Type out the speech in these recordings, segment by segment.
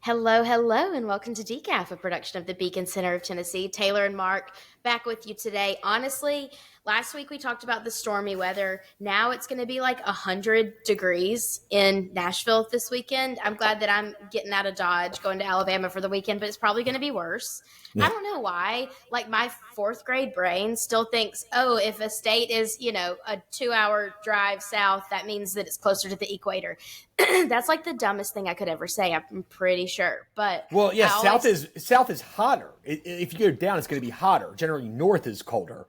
Hello, hello, and welcome to Decaf, a production of the Beacon Center of Tennessee. Taylor and Mark back with you today. Honestly, last week we talked about the stormy weather. Now it's going to be like 100 degrees in Nashville this weekend. I'm glad that I'm getting out of Dodge, going to Alabama for the weekend, but it's probably going to be worse. I Yeah. don't know why. Like my fourth grade brain still thinks, oh, if a state is, a 2 hour drive south, that means that it's closer to the equator. That's like the dumbest thing I could ever say. I'm pretty sure. But Well, yeah, I always south is hotter. If you go down, it's going to be hotter. Generally, north is colder.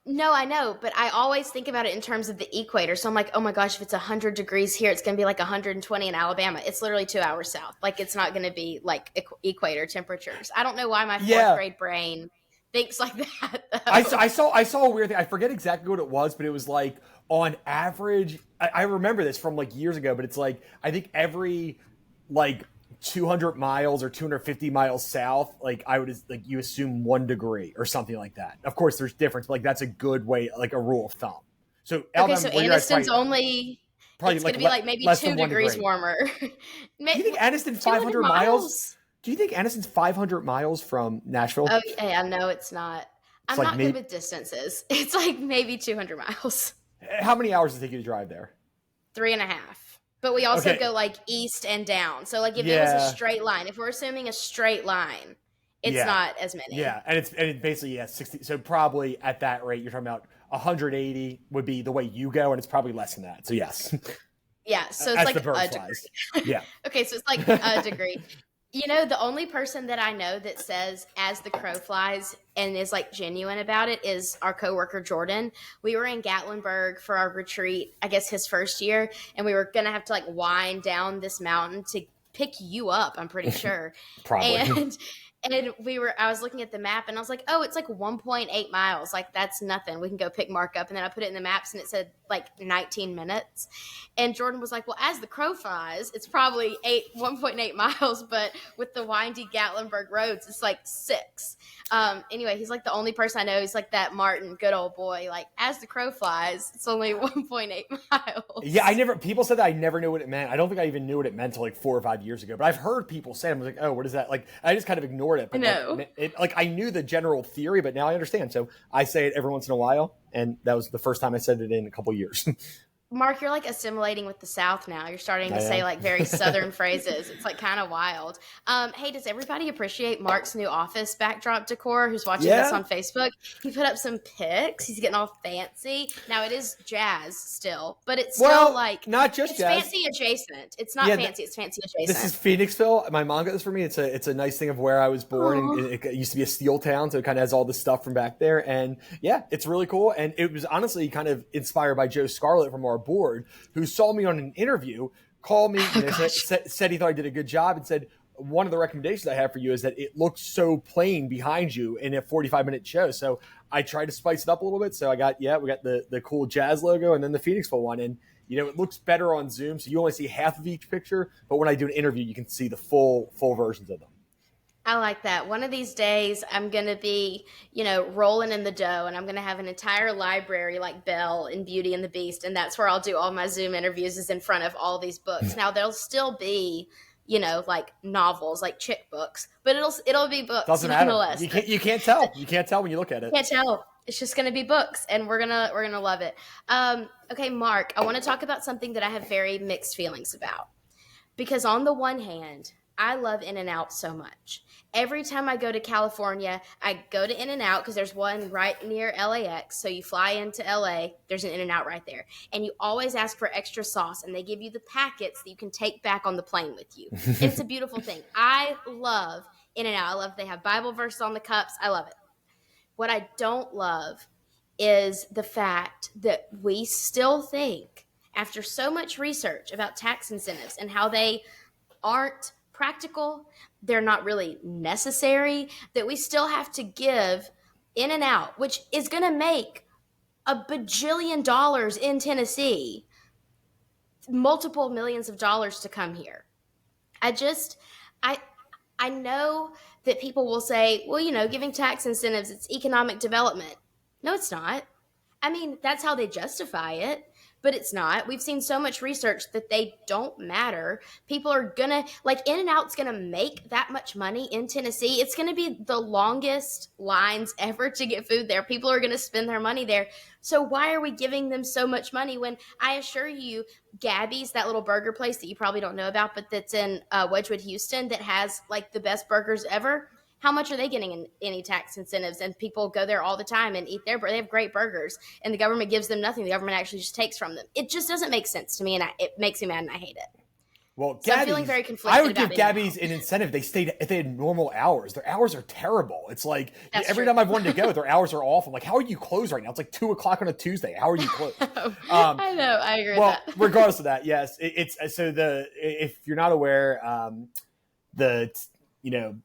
no, I know, but I always think about it in terms of the equator. So I'm like, oh my gosh, if it's 100 degrees here, it's going to be like 120 in Alabama. It's literally 2 hours south. Like it's not going to be like equator temperatures. I don't know why my fourth Yeah, grade brain thinks like that I, though. I saw a weird thing. I forget exactly what it was, but it was like on average. I remember this from like years ago, but it's like I think every like 200 miles or 250 miles south, like I would like you assume 1 degree or something like that. Of course, there's difference, but like that's a good way, like a rule of thumb. So Okay, Alabama, so where you're at, Aniston's only probably it's going like to be like maybe less than two one degrees degree. warmer. Do you think Aniston 200 500 miles? miles? Do you think Aniston's 500 miles from Nashville? Oh, yeah, no, it's not. It's I'm like not good maybe with distances. It's like maybe 200 miles. how many hours does it take you to drive there? Three and a half. But we also Okay, go like east and down. So like if it was a yeah, straight line, if we're assuming a straight line, it's yeah, not as many. yeah, and it's basically 60. So probably at that rate, you're talking about 180 would be the way you go, and it's probably less than that. So yes, Yeah, so it's as like the bird a flies. degree. Yeah. Okay, so it's like a degree. The only person that I know that says as the crow flies and is like genuine about it is our coworker Jordan. We were in Gatlinburg for our retreat, I guess his first year, and we were gonna have to like wind down this mountain to pick you up, I'm pretty sure. Probably. And I was looking at the map and I was like, oh, it's like 1.8 miles. Like that's nothing. We can go pick Mark up. And then I put it in the maps and it said like 19 minutes. And Jordan was like, well, as the crow flies, it's probably 1.8 miles, but with the windy Gatlinburg roads, it's like 6. Anyway, he's like the only person I know. He's like that Martin, good old boy. Like as the crow flies, it's only 1.8 Yeah, I miles. never. People said that I never knew what it meant. I don't think I even knew what it meant until like 4 or 5 years ago. But I've heard people say, I'm like, oh, what is that? Like, I just kind of ignored it. But No. like I knew the general theory, but now I understand. So I say it every once in a while, and that was the first time I said it in a couple years. Mark, you're like assimilating with the South now. You're starting to I say am. like very Southern phrases. It's like kind of wild. Hey, does everybody appreciate Mark's new office backdrop decor? Who's watching this Yeah. on Facebook? He put up some pics. He's getting all fancy. Now it is jazz still, but it's still Well, like not just it's jazz. fancy adjacent. It's not Yeah, fancy. It's fancy this adjacent. is Phoenixville. My mom got this for me. It's a nice thing of where I was born, and Oh, it used to be a steel town, so it kind of has all the stuff from back there. And yeah, it's really cool. And it was honestly kind of inspired by Joe Scarlett from our board, who saw me on an interview, called me, oh said, gosh. said he thought I did a good job, and said one of the recommendations I have for you is that it looks so plain behind you in a 45-minute show. So I tried to spice it up a little bit. So we got the cool jazz logo and then the Phoenixville one, and it looks better on Zoom, so you only see half of each picture. But when I do an interview, you can see the full versions of them. I like that. One of these days, I'm going to be, rolling in the dough and I'm going to have an entire library like Belle in Beauty and the Beast. And that's where I'll do all my Zoom interviews is in front of all these books. Now, there'll still be, like novels, like chick books, but it'll be books Doesn't matter. nonetheless. You can't tell. You can't tell when you look at it. Can't tell. It's just going to be books and we're going to love it. Okay, Mark, I want to talk about something that I have very mixed feelings about. Because on the one hand, I love In and Out so much. Every time I go to California, I go to In and Out because there's one right near LAX. So you fly into LA, there's an In and Out right there. And you always ask for extra sauce, and they give you the packets that you can take back on the plane with you. And it's a beautiful thing. I love In and Out. I love they have Bible verses on the cups. I love it. What I don't love is the fact that we still think, after so much research about tax incentives and how they aren't practical, they're not really necessary, that we still have to give In and Out, which is going to make a bajillion dollars in Tennessee, multiple millions of dollars to come here. I just, I, I know that people will say, well, giving tax incentives, it's economic development. No, it's not. I mean, that's how they justify it. but it's not. We've seen so much research that they don't matter. People are gonna, like, In and Out's gonna make that much money in Tennessee. It's gonna be the longest lines ever to get food there. People are gonna spend their money there. So why are we giving them so much money when I assure you, Gabby's, that little burger place that you probably don't know about, but that's in Wedgwood, Houston, that has like the best burgers ever. How much are they getting in any tax incentives? And people go there all the time and eat there, but they have great burgers, and the government gives them nothing. The government actually just takes from them. It just doesn't make sense to me, and it makes me mad, and I hate it. Well, So I'm feeling Gabby's, very I conflicted would give about In-N-Out. Gabby's an incentive. They stayed if they had normal hours. Their hours are terrible. It's like That's every true. time I've wanted to go, their hours are awful. I'm like, how are you closed right now? It's like 2 o'clock on a Tuesday. How are you closed? I know. I agree Well, with that. regardless of that, yes, it's so the if you're not aware, the you know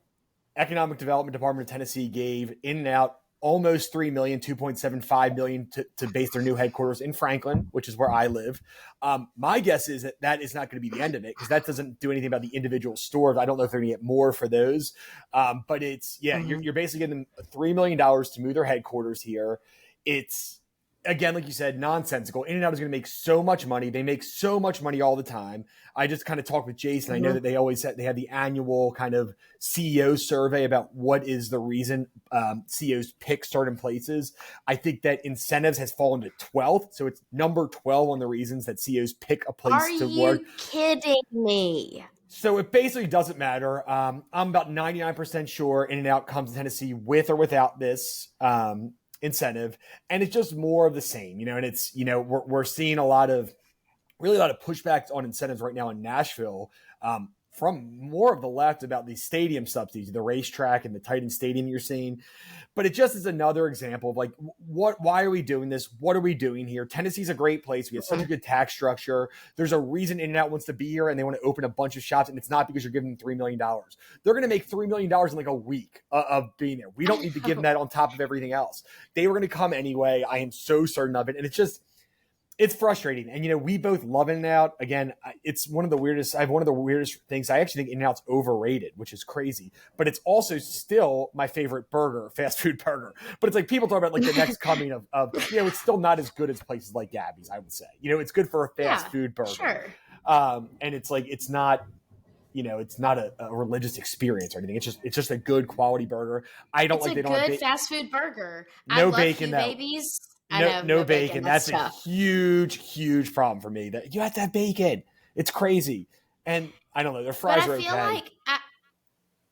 Economic Development Department of Tennessee gave In and Out almost 3 million, 2.75 million to base their new headquarters in Franklin, which is where I live. My guess is that that is not going to be the end of it because that doesn't do anything about the individual stores. I don't know if they're going to get more for those. But it's, yeah, you're basically getting them $3 million to move their headquarters here. It's, again, like you said, nonsensical. In and Out is going to make so much money. They make so much money all the time. I just kind of talked with Jason. I know that they always said they have the annual kind of CEO survey about what is the reason CEOs pick certain places. I think that incentives has fallen to 12th. So it's number 12 on the reasons that CEOs pick a place Are to work. you kidding me? So it basically doesn't matter. I'm about 99% sure In and Out comes to Tennessee with or without this incentive, and it's just more of the same, and it's, we're seeing a lot of pushbacks on incentives right now in Nashville, from more of the left about these stadium subsidies, the racetrack and the Titan Stadium you're seeing. But it just is another example of like, why are we doing this? What are we doing here? Tennessee's a great place. We have such a good tax structure. There's a reason In-N-Out wants to be here and they want to open a bunch of shops. And it's not because you're giving them $3 million. They're going to make $3 million in like a week of being there. We don't need to give them that on top of everything else. They were going to come anyway. I am so certain of it. And it's frustrating. And, we both love In-N-Out. Again, it's one of the weirdest. I have one of the weirdest things. I actually think In-N-Out's overrated, which is crazy. But it's also still my favorite burger, fast food burger. But it's like people talk about like the next coming of it's still not as good as places like Gabby's, I would say. It's good for a fast food burger. Sure. And it's like, it's not, it's not a religious experience or anything. It's just a good quality burger. I don't It's like a they don't have good fast food burger. I no love bacon Q though. babies. No bacon. That's a tough. huge problem for me. That you have to have bacon. It's crazy. And I don't know. Their fries are okay. But I feel like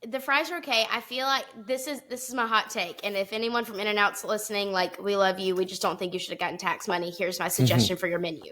the fries are okay. I feel like this is my hot take. And if anyone from In-N-Out's listening, like, we love you. We just don't think you should have gotten tax money. Here's my suggestion for your menu.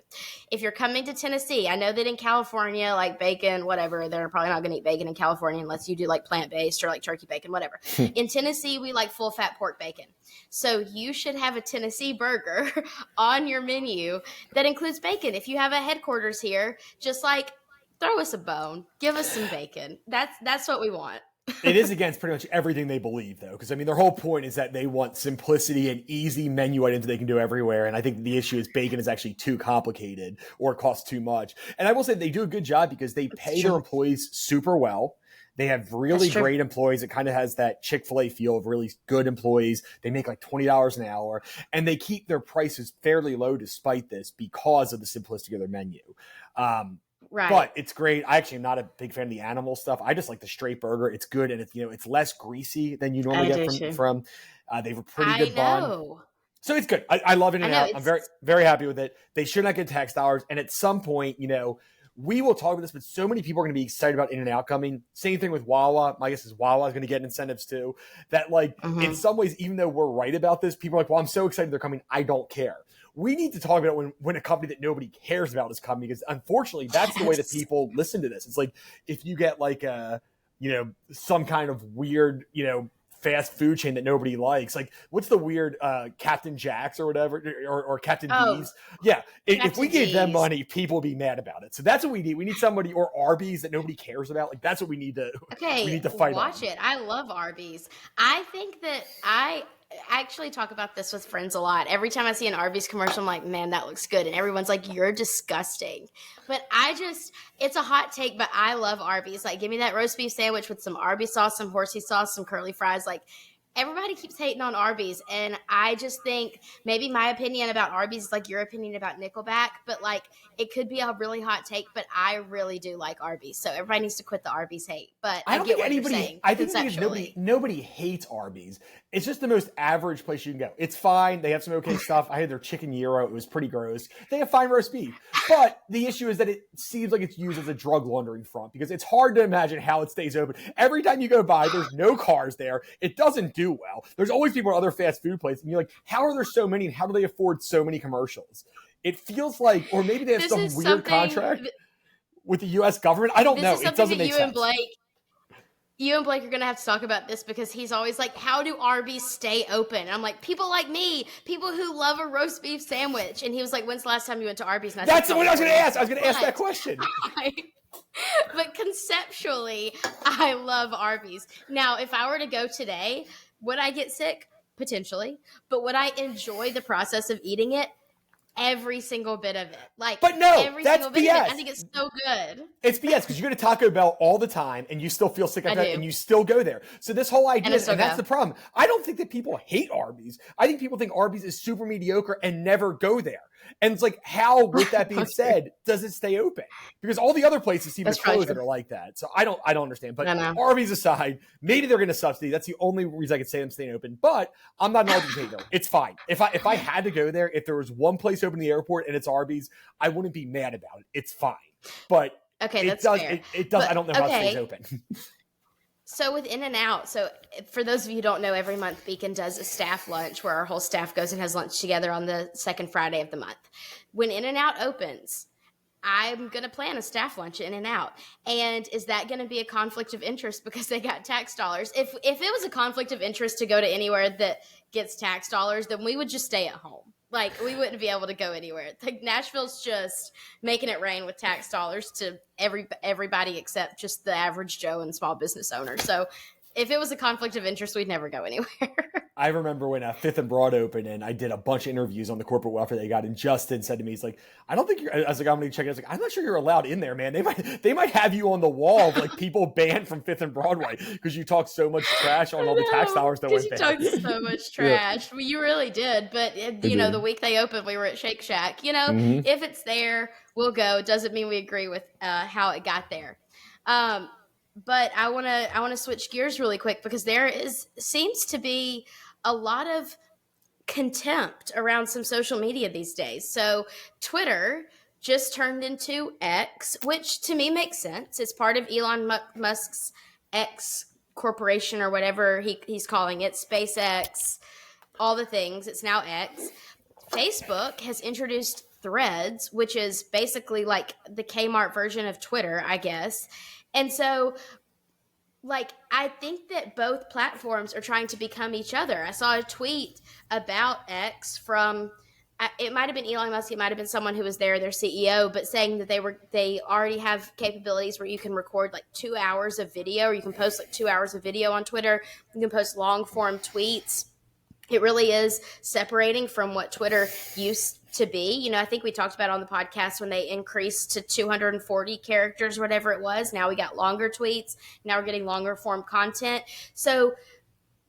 If you're coming to Tennessee, I know that in California, like bacon, whatever, they're probably not going to eat bacon in California unless you do like plant-based or like turkey bacon, whatever. In Tennessee, we like full fat pork bacon. So you should have a Tennessee burger on your menu that includes bacon. If you have a headquarters here, just like throw us a bone, give us some bacon. That's what we want. It is against pretty much everything they believe, though, because I mean, their whole point is that they want simplicity and easy menu items they can do everywhere. And I think the issue is bacon is actually too complicated or it costs too much. And I will say they do a good job because they pay their employees super well. They have really great employees. It kind of has that Chick-fil-A feel of really good employees. They make like $20 an hour, and they keep their prices fairly low despite this because of the simplicity of their menu. Right. But it's great. I actually am not a big fan of the animal stuff. I just like the straight burger. It's good, and it's less greasy than you normally get from. They have a pretty good bun. So it's good. I love In-N-Out. I'm very, very happy with it. They should not get tax dollars. And at some point, we will talk about this, but so many people are going to be excited about In-N-Out coming. Same thing with Wawa. My guess is Wawa is going to get incentives too. That in some ways, even though we're right about this, people are like, well, I'm so excited they're coming. I don't care. We need to talk about when a company that nobody cares about is coming, because unfortunately that's the way that people listen to this. It's like if you get like some kind of weird, fast food chain that nobody likes. Like what's the weird Captain Jack's or whatever, or Captain D's? Yeah. If we gave them money, people would be mad about it. So that's what we need. We need somebody, or Arby's, that nobody cares about. Like that's what we need to fight watch it. I love Arby's. I think that I actually talk about this with friends a lot. Every time I see an Arby's commercial, I'm like, man, that looks good. And everyone's like, you're disgusting. But it's a hot take, but I love Arby's. Like, give me that roast beef sandwich with some Arby's sauce, some horsey sauce, some curly fries. Like, everybody keeps hating on Arby's, and I just think maybe my opinion about Arby's is like your opinion about Nickelback, but like it could be a really hot take, but I really do like Arby's, so everybody needs to quit the Arby's hate. But I I don't get think what you're anybody. saying I think the thing is conceptually. nobody hates Arby's. It's just the most average place you can go. It's fine. They have some okay stuff. I had their chicken gyro. It was pretty gross. They have fine roast beef, but the issue is that it seems like it's used as a drug laundering front because it's hard to imagine how it stays open. Every time you go by, there's no cars there. It doesn't do well. There's always people at other fast food places, and you're like, how are there so many? And how do they afford so many commercials? It feels like, or maybe they have This some is weird something. contract with the U.S. government. I don't This know. is It something doesn't that make sense. You and Blake are gonna have to talk about this because he's always like, "How do Arby's stay open?" And I'm like, "People like me, people who love a roast beef sandwich." And he was like, "When's the last time you went to Arby's?" And I That's said, what I was going to ask. I was going to ask that But question. but conceptually, I love Arby's. Now, if I were to go today, would I get sick? Potentially. But would I enjoy the process of eating it? Every single bit of it. Like, But no, every that's single bit of it. I BS. think it's so good. It's BS because you go to Taco Bell all the time and you still feel sick I after that do. and you still go there. So this whole idea, And I still and that's go. the problem. I don't think that people hate Arby's. I think people think Arby's is super mediocre and never go there. And it's like, how, with that being said, does it stay open? Because all the other places seem That's to probably close true. that are like that. So I don't understand. But I know. Arby's aside, maybe they're going to subsidy. That's the only reason I could say them staying open. But I'm not an Arby's hater. It's fine. If I had to go there, if there was one place open in the airport and it's Arby's, I wouldn't be mad about it. It's fine. But Okay, it that's does. fair. It does. But I don't know how it okay, stays open. so with In and Out, so for those of you who don't know, every month Beacon does a staff lunch where our whole staff goes and has lunch together on the second Friday of the month. When In and Out opens, I'm going to plan a staff lunch at In and Out. And is that going to be a conflict of interest because they got tax dollars? If it was a conflict of interest to go to anywhere that gets tax dollars, then we would just stay at home. Like, we wouldn't be able to go anywhere. Like, Nashville's just making it rain with tax dollars to everybody except just the average Joe and small business owner. So if it was a conflict of interest, we'd never go anywhere. I remember when Fifth and Broad opened, and I did a bunch of interviews on the corporate welfare they got, and Justin said to me, "He's like, I don't think you're." I was like, "I'm going to check it." I was like, "I'm not sure you're allowed in there, man. They might have you on the wall of like people banned from Fifth and Broadway because you talk so much trash on all the tax dollars that Because went you there." talked so much trash. Well, you really did. But, you know, did. the week they opened, we were at Shake Shack. You know, Mm-hmm. if it's there, we'll go. Doesn't mean we agree with how it got there. Um, but I want to switch gears really quick because seems to be a lot of contempt around some social media these days. So Twitter just turned into X, which to me makes sense. It's part of Elon Musk's X corporation or whatever he's calling it, SpaceX, all the things. It's now X. Facebook has introduced Threads, which is basically like the Kmart version of Twitter, I guess. And so, like, I think that both platforms are trying to become each other. I saw a tweet about X from it might have been Elon Musk, it might have been someone who was their CEO, but saying that they already have capabilities where you can record like 2 hours of video, or you can post like 2 hours of video on Twitter. You can post long form tweets. It really is separating from what Twitter used to be. You know, I think we talked about on the podcast when they increased to 240 characters, whatever it was. Now we got longer tweets. Now we're getting longer form content. So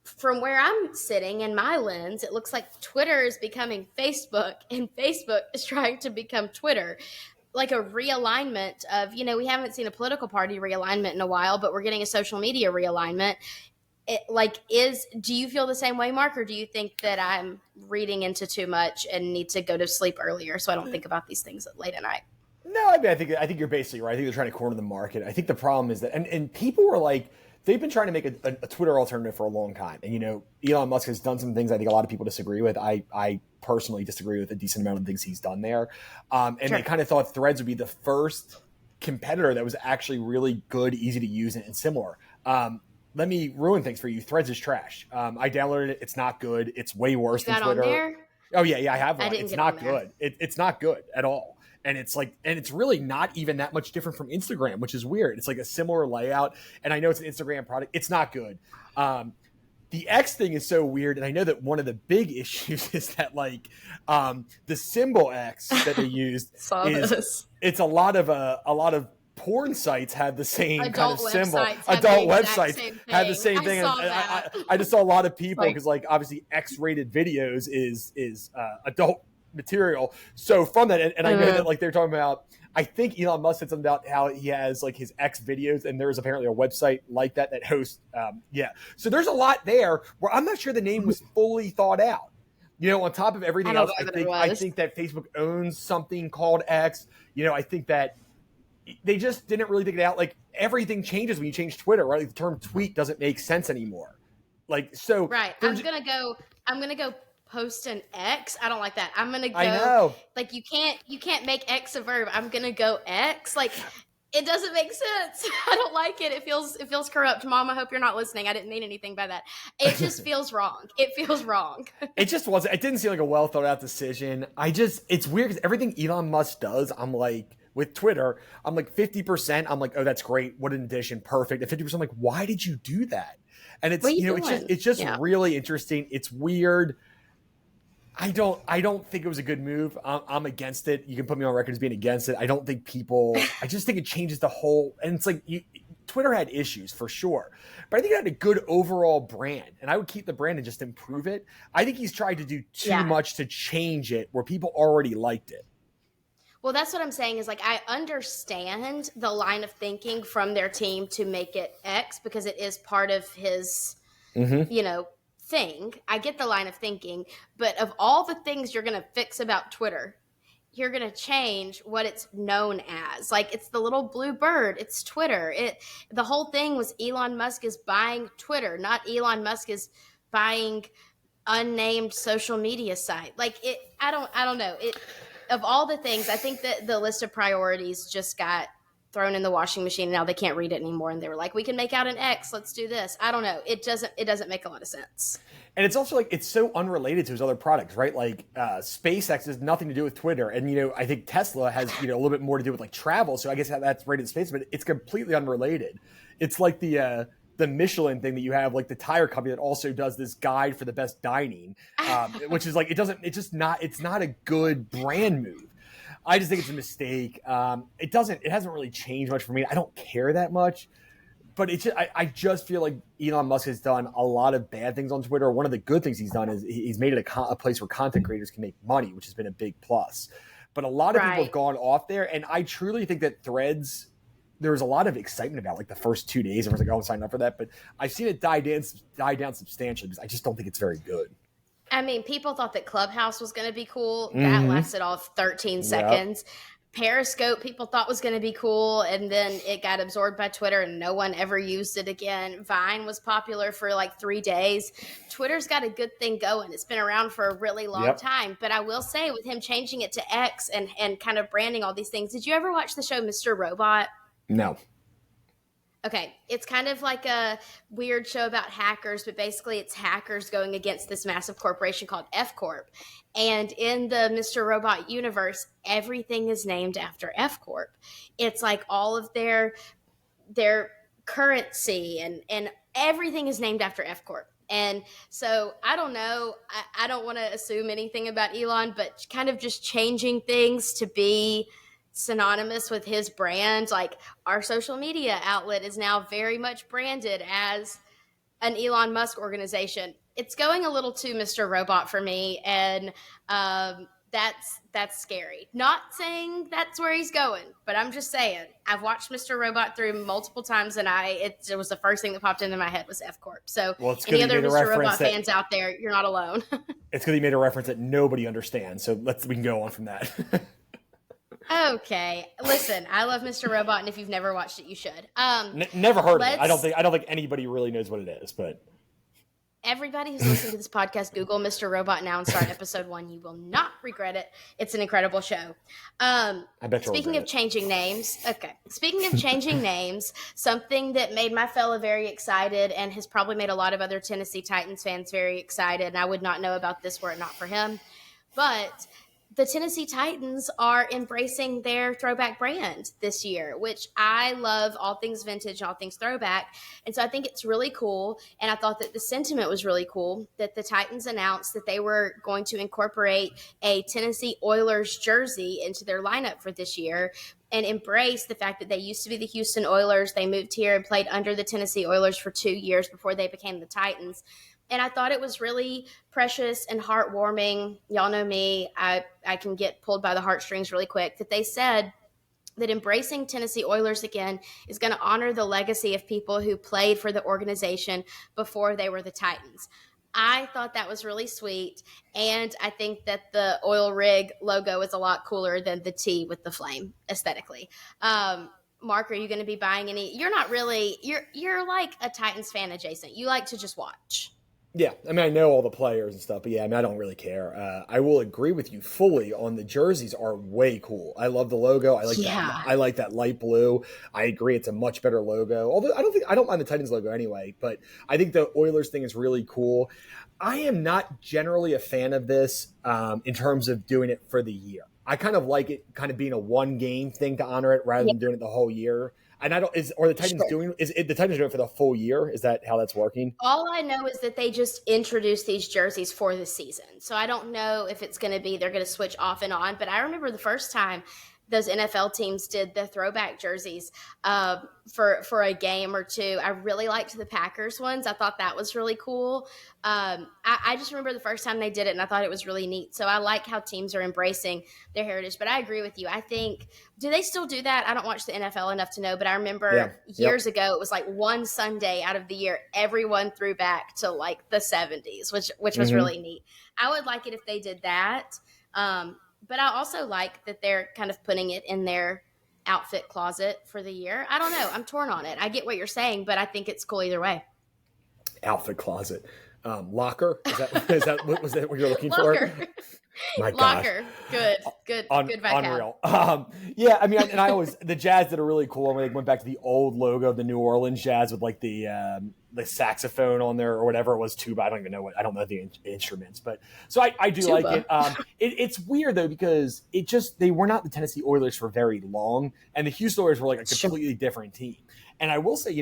from where I'm sitting in my lens, it looks like Twitter is becoming Facebook and Facebook is trying to become Twitter. Like a realignment of, you know, we haven't seen a political party realignment in a while, but we're getting a social media realignment. Do you feel the same way, Mark, or do you think that I'm reading into too much and need to go to sleep earlier so I don't think about these things late at night? No, I mean, I think you're basically right. I think they're trying to corner the market. I think the problem is that, and people were like, they've been trying to make a Twitter alternative for a long time. And, you know, Elon Musk has done some things I think a lot of people disagree with. I personally disagree with a decent amount of things he's done there. And Sure. they kind of thought Threads would be the first competitor that was actually really good, easy to use, and similar. Let me ruin things for you. Threads is trash. I downloaded it. It's not good. It's way worse You than got on Twitter. there? Oh yeah, I have I one. didn't It's get not on there. good. It's not good at all. And it's like, and it's really not even that much different from Instagram, which is weird. It's like a similar layout. And I know it's an Instagram product. It's not good. The X thing is so weird. And I know that one of the big issues is that like the symbol X that they used Saw this. it's a lot of porn sites had the same kind of Adult symbol. websites have the Adult exact websites same had the thing. same I thing, and saw that. I just saw a lot of people Like, because like obviously X-rated videos is adult material. So from that, and I know that like they're talking about. I think Elon Musk said something about how he has like his X videos, and there's apparently a website like that hosts. Yeah, so there's a lot there where I'm not sure the name was fully thought out. On top of I everything don't else, know I that it think I was. think that Facebook owns something called X. I think that they just didn't really think it out. Like everything changes when you change Twitter, right? Like, the term tweet doesn't make sense anymore. Like so, Right. there's. I'm gonna go post an X. I don't like that. I'm gonna I go know. like you can't make X a verb. I'm gonna go X. Like it doesn't make sense. I don't like it. It feels corrupt. Mom, I hope you're not listening. I didn't mean anything by that. It just feels wrong. It feels wrong. It just wasn't. It didn't seem like a well thought out decision. It's weird because everything Elon Musk does, I'm like, with Twitter, I'm like 50%. I'm like, oh, that's great. What an addition, perfect. And 50%, I'm like, why did you do that? And What it's are you it's just doing? it's just Yeah. really interesting. It's weird. I don't think it was a good move. I'm against it. You can put me on record as being against it. I don't think people. I just think it changes the whole. And it's like Twitter had issues for sure, but I think it had a good overall brand, and I would keep the brand and just improve it. I think he's tried to do too Yeah. much to change it where people already liked it. Well, that's what I'm saying is like I understand the line of thinking from their team to make it X because it is part of his, Mm-hmm. you know, thing. I get the line of thinking, but of all the things you're going to fix about Twitter, you're going to change what it's known as. Like it's the little blue bird, it's Twitter. The whole thing was Elon Musk is buying Twitter, not Elon Musk is buying unnamed social media site. Like it I don't know. It of all the things, I think that the list of priorities just got thrown in the washing machine and now they can't read it anymore and they were like, we can make out an X, let's do this. I don't know. It doesn't make a lot of sense. And it's also like it's so unrelated to his other products, right? Like SpaceX has nothing to do with Twitter, and I think Tesla has a little bit more to do with like travel. So I guess that's rated space, but it's completely unrelated. It's like the Michelin thing that you have, like the tire company that also does this guide for the best dining, which is like it's not a good brand move. I just think it's a mistake. It hasn't really changed much for me. I don't care that much. But I just feel like Elon Musk has done a lot of bad things on Twitter. One of the good things he's done is he's made it a place where content creators can make money, which has been a big plus. But a lot of people have Right. gone off there, and I truly think that Threads, there was a lot of excitement about like the first 2 days. Everyone's like, "Oh, I'm signing up for that," but I've seen it die down substantially because I just don't think it's very good. I mean, people thought that Clubhouse was going to be cool. That Mm-hmm. lasted all 13 Yep. seconds. Periscope, people thought was going to be cool, and then it got absorbed by Twitter, and no one ever used it again. Vine was popular for like 3 days. Twitter's got a good thing going. It's been around for a really long Yep. time. But I will say, with him changing it to X and kind of branding all these things, did you ever watch the show Mr. Robot? No. Okay, it's kind of like a weird show about hackers, but basically it's hackers going against this massive corporation called F Corp. And in the Mr. Robot universe, everything is named after F Corp. It's like all of their currency and everything is named after F Corp. And so I don't know. I don't want to assume anything about Elon, but kind of just changing things to be synonymous with his brand. Like our social media outlet is now very much branded as an Elon Musk organization. It's going a little too Mr. Robot for me, and that's scary. Not saying that's where he's going, but I'm just saying I've watched Mr. Robot through multiple times, and it was the first thing that popped into my head was F Corp. So Well, it's good any that you other made a Mr. reference Robot that fans out there, you're not alone. it's good that you made a reference that nobody understands. So we can go on from that. Okay, listen, I love Mr. Robot, and if you've never watched it, you should. Never heard of it. Let's I don't think anybody really knows what it is, but Everybody who's listening to this podcast, Google Mr. Robot now and start episode 1. You will not regret it. It's an incredible show. I bet you'll Speaking regret of changing names, okay. Speaking of changing names, something that made my fella very excited and has probably made a lot of other Tennessee Titans fans very excited, and I would not know about this were it not for him, but the Tennessee Titans are embracing their throwback brand this year, which I love all things vintage, all things throwback. And so I think it's really cool. And I thought that the sentiment was really cool that the Titans announced that they were going to incorporate a Tennessee Oilers jersey into their lineup for this year. and embrace the fact that they used to be the Houston Oilers. They moved here and played under the Tennessee Oilers for 2 years before they became the Titans. And I thought it was really precious and heartwarming. Y'all know me, I can get pulled by the heartstrings really quick. That they said that embracing Tennessee Oilers again is going to honor the legacy of people who played for the organization before they were the Titans. I thought that was really sweet. And I think that the oil rig logo is a lot cooler than the T with the flame aesthetically. Mark, are you going to be buying any? You're not really, you're like a Titans fan adjacent. You like to just watch. Yeah, I mean, I know all the players and stuff, but yeah, I mean, I don't really care. I will agree with you fully on the jerseys are way cool. I love the logo. I like that. Yeah. I like that light blue. I agree, it's a much better logo. Although I don't mind the Titans logo anyway, but I think the Oilers thing is really cool. I am not generally a fan of this in terms of doing it for the year. I kind of like it kind of being a one game thing to honor it rather Yeah, than doing it the whole year. And I don't is or the Titans sure. doing is it, the Titans doing it for the full year? Is that how that's working? All I know is that they just introduced these jerseys for the season. So I don't know if it's going to be they're going to switch off and on. But I remember the first time those NFL teams did the throwback jerseys for a game or two. I really liked the Packers ones. I thought that was really cool. I just remember the first time they did it, and I thought it was really neat. So I like how teams are embracing their heritage. But I agree with you. I think do they still do that? I don't watch the NFL enough to know, but I Yeah. remember Yep. years ago it was like one Sunday out of the year everyone threw back to like the 70s, which was Hmm. really neat. I would like it if they did that. But I also like that they're kind of putting it in their outfit closet for the year. I don't know. I'm torn on it. I get what you're saying, but I think it's cool either way. Outfit closet. Locker. What was that what you're looking for? Locker. My gosh. Locker. Good. Good. Good vocab. Unreal. Yeah, I mean, and I always the Jazz did a really cool when they went back to the old logo of the New Orleans Jazz with like the saxophone on there or whatever it was, tuba. I don't even know what I don't know the instruments, but so I do like Tuba. it. It's weird though because it just they were not the Tennessee Oilers for very long, and the Houston Oilers were like a Sure. completely different team. And I will say,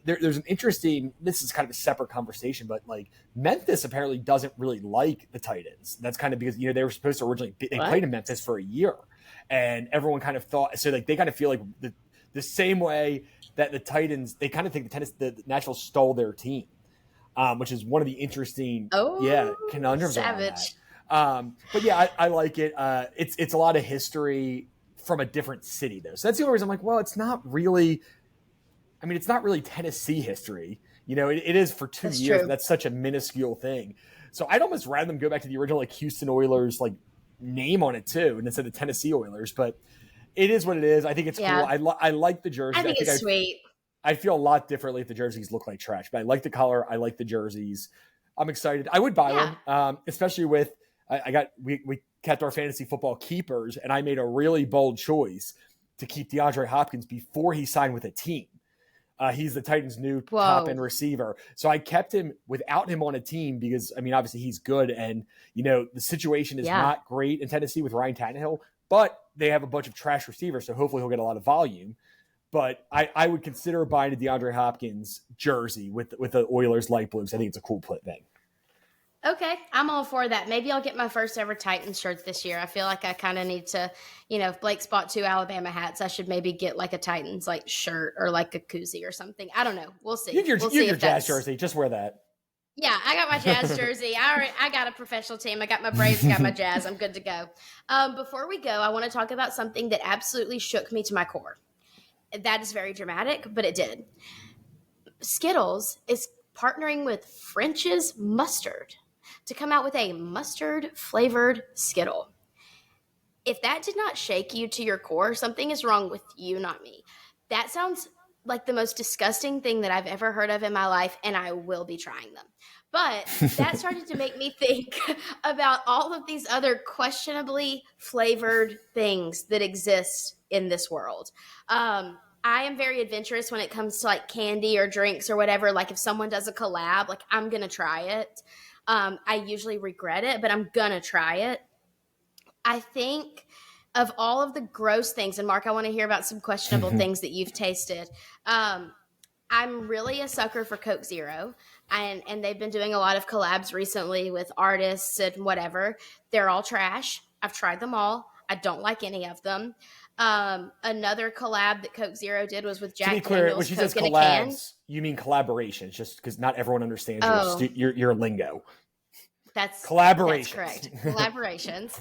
there's an interesting. This is kind of a separate conversation, but like Memphis apparently doesn't really like the Titans. That's kind of because they were supposed to originally they What? played in Memphis for a year, and everyone kind of thought so. Like they kind of feel like the same way that the Titans they kind of think the Nashville stole their team, which is one of the interesting Oh, conundrums around that. savage. But yeah, I like it. It's a lot of history from a different city though, so that's the only reason I'm like, well, it's not really. I mean, it's not really Tennessee history. It is for two That's years, but true. that's such a minuscule thing. So I'd almost rather them go back to the original like Houston Oilers like name on it too, and instead of Tennessee Oilers. But it is what it is. I think it's cool. Yeah. I like the I jerseys. I think think it's sweet. I feel a lot differently if the jerseys look like trash. But I like the color. I like the jerseys. I'm excited. I would buy Yeah. one, especially with we kept our fantasy football keepers, and I made a really bold choice to keep DeAndre Hopkins before he signed with a team. He's the Titans' new top Whoa. end receiver. So I kept him without him on a team because, I mean, obviously he's good. And, the situation is Yeah. not great in Tennessee with Ryan Tannehill, but they have a bunch of trash receivers. So hopefully he'll get a lot of volume. But I would consider buying a DeAndre Hopkins jersey with the Oilers light blues. I think it's a cool thing. Okay, I'm all for that. Maybe I'll get my first ever Titans shirts this year. I feel like I kind of need to, if Blake bought 2 Alabama hats, I should maybe get like a Titans like shirt or like a koozie or something. I don't know. We'll see. We'll You see have your if Jazz that's. jersey. Just wear that. Yeah, I got my Jazz jersey. I got a professional team. I got my Braves, got my Jazz. I'm good to go. Before we go, I want to talk about something that absolutely shook me to my core. That is very dramatic, but it did. Skittles is partnering with French's Mustard to come out with a mustard flavored Skittle. If that did not shake you to your core, something is wrong with you, not me. That sounds like the most disgusting thing that I've ever heard of in my life, and I will be trying them. But that started to make me think about all of these other questionably flavored things that exist in this world. I am very adventurous when it comes to like candy or drinks or whatever. Like if someone does a collab, like I'm gonna try it. I usually regret it, but I'm gonna try it. I think of all of the gross things, and Mark, I want to hear about some questionable things that you've tasted. Um, I'm really a sucker for Coke Zero, and they've been doing a lot of collabs recently with artists and whatever. They're all trash. I've tried them all. I don't like any of them. Another collab that Coke Zero did was with To be Jack clear, when Daniel's she says Coke in a can. collabs, you mean collaborations, just because not everyone understands Oh, your lingo. that's Collaborations. correct. Collaborations.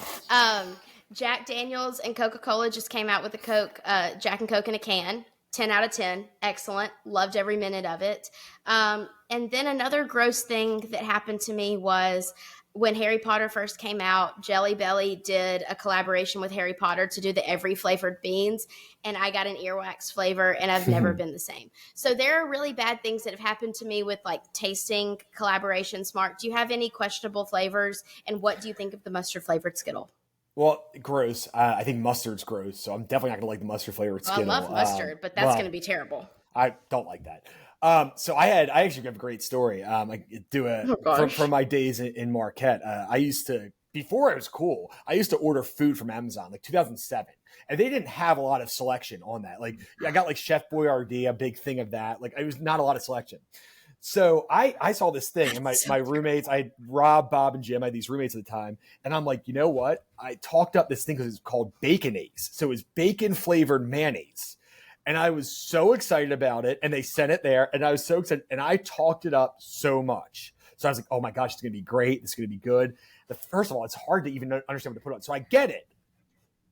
Jack Daniels and Coca-Cola just came out with the Coke, Jack and Coke in a can. 10 out of 10. Excellent. Loved every minute of it. And then another gross thing that happened to me was when Harry Potter first came out, Jelly Belly did a collaboration with Harry Potter to do the every flavored beans. And I got an earwax flavor and I've never been the same. So there are really bad things that have happened to me with like tasting collaborations. Mark, do you have any questionable flavors? And what do you think of the mustard flavored Skittle? Well, gross. I think mustard's gross, so I'm definitely not gonna like the mustard flavored Well, I Skittle. love mustard, but that's going to Well, be terrible. I don't like that. So I actually have a great story. I do Oh from gosh. my days in Marquette. I used to, before it was cool, I used to order food from Amazon, like 2007, and they didn't have a lot of selection on that. Like, yeah, I got like Chef Boyardee, a big thing of that. Like, it was not a lot of selection. So I saw this thing, and That's so my roommates, I had Rob, Bob, and Jim. I had these roommates at the time, and I'm like, you know what? I talked up this thing because it's called Baconaise. So it's bacon flavored mayonnaise, and I was so excited about it. And they sent it there, and I was so excited, and I talked it up so much. So I was like, oh my gosh, it's gonna be great. It's gonna be good. First of all, it's hard to even understand what to put on. So I get it.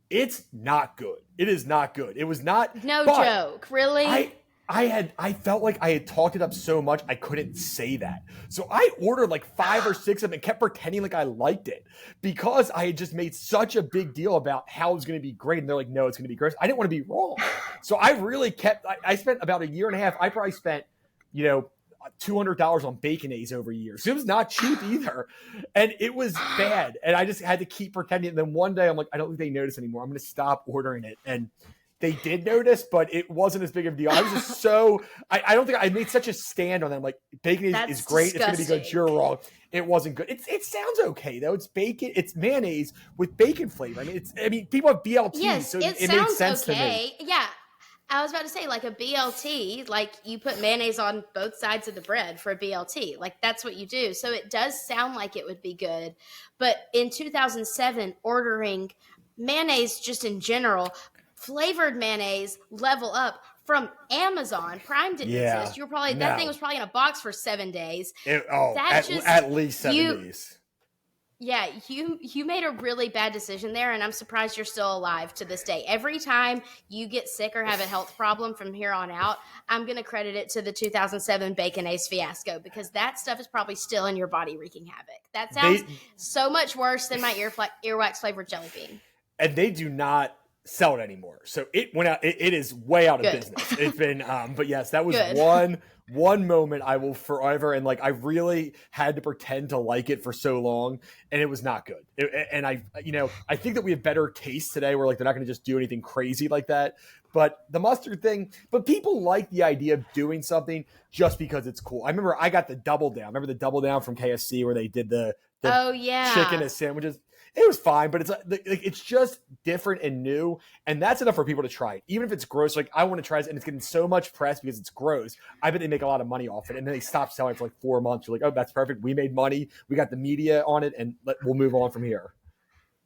It's not good. It is not good. It was not, no but joke. Really? I I felt like I had talked it up so much I couldn't say that. So I ordered like 5 or 6 of them and kept pretending like I liked it because I had just made such a big deal about how it was going to be great. And they're like, no, it's going to be gross. I didn't want to be wrong. So I really kept, I spent about a year and a half. I probably spent, you know, $200 on Baconaise over years. So it was not cheap either. And it was bad. And I just had to keep pretending. And then one day I'm like, I don't think they notice anymore. I'm going to stop ordering it. And they did notice, but it wasn't as big of a deal. I was just so I don't think I made such a stand on them. Like bacon is That's great. It's gonna be good. disgusting. You're wrong. It wasn't good. It sounds okay though. It's bacon. It's mayonnaise with bacon flavor. I mean people have BLT, Yes, so it it made sounds sense to me. okay. Yeah. I was about to say, like a BLT, like you put mayonnaise on both sides of the bread for a BLT. Like that's what you do. So it does sound like it would be good. But in 2007, ordering mayonnaise just in general, flavored mayonnaise, level up from Amazon, Prime didn't Yeah. exist. You were probably, that thing No. was probably in a box for 7 days. Oh, That just, at least seven you, days. yeah, you made a really bad decision there, and I'm surprised you're still alive to this day. Every time you get sick or have a health problem from here on out, I'm going to credit it to the 2007 Baconaise fiasco because that stuff is probably still in your body wreaking havoc. That sounds They so much worse than my earwax flavored jelly bean. and they do not sell it anymore. So it went out. It is way out of Good. business. It's been, but yes, that was Good. one moment I will forever. And like I really had to pretend to like it for so long, and it was not good. And I think that we have better taste today. Where like they're not going to just do anything crazy like that. But the mustard thing, but people like the idea of doing something just because it's cool. I remember I got the double down. Remember the double down from KFC where they did the Oh chicken yeah. as sandwiches. It was fine, but it's just different and new, and that's enough for people to try it. Even if it's gross, like I want to try it, and it's getting so much press because it's gross. I bet they make a lot of money off it, and then they stop selling it for like 4 months. You're like, oh, that's perfect. We made money. We got the media on it, and we'll move on from here.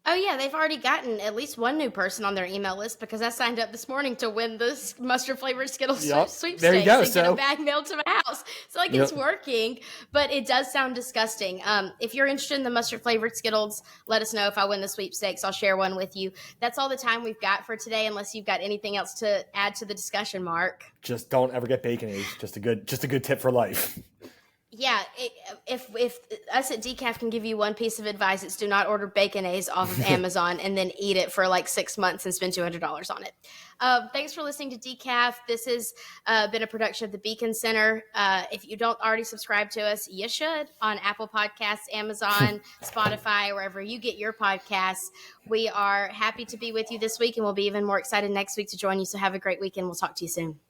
Oh yeah, they've already gotten at least one new person on their email list because I signed up this morning to win the mustard flavored Skittles Yep. sweepstakes There you go. and get a So, bag mailed to my house. So like yep. it's working, but it does sound disgusting. If you're interested in the mustard flavored Skittles, let us know. If I win the sweepstakes, I'll share one with you. That's all the time we've got for today, unless you've got anything else to add to the discussion, Mark. Just don't ever get Baconaise. Just a good tip for life. Yeah, if us at Decaf can give you one piece of advice, it's do not order Baconaise off of Amazon and then eat it for like 6 months and spend $200 on it. Thanks for listening to Decaf. This has been a production of the Beacon Center. If you don't already subscribe to us, you should on Apple Podcasts, Amazon, Spotify, wherever you get your podcasts. We are happy to be with you this week, and we'll be even more excited next week to join you. So have a great weekend. We'll talk to you soon.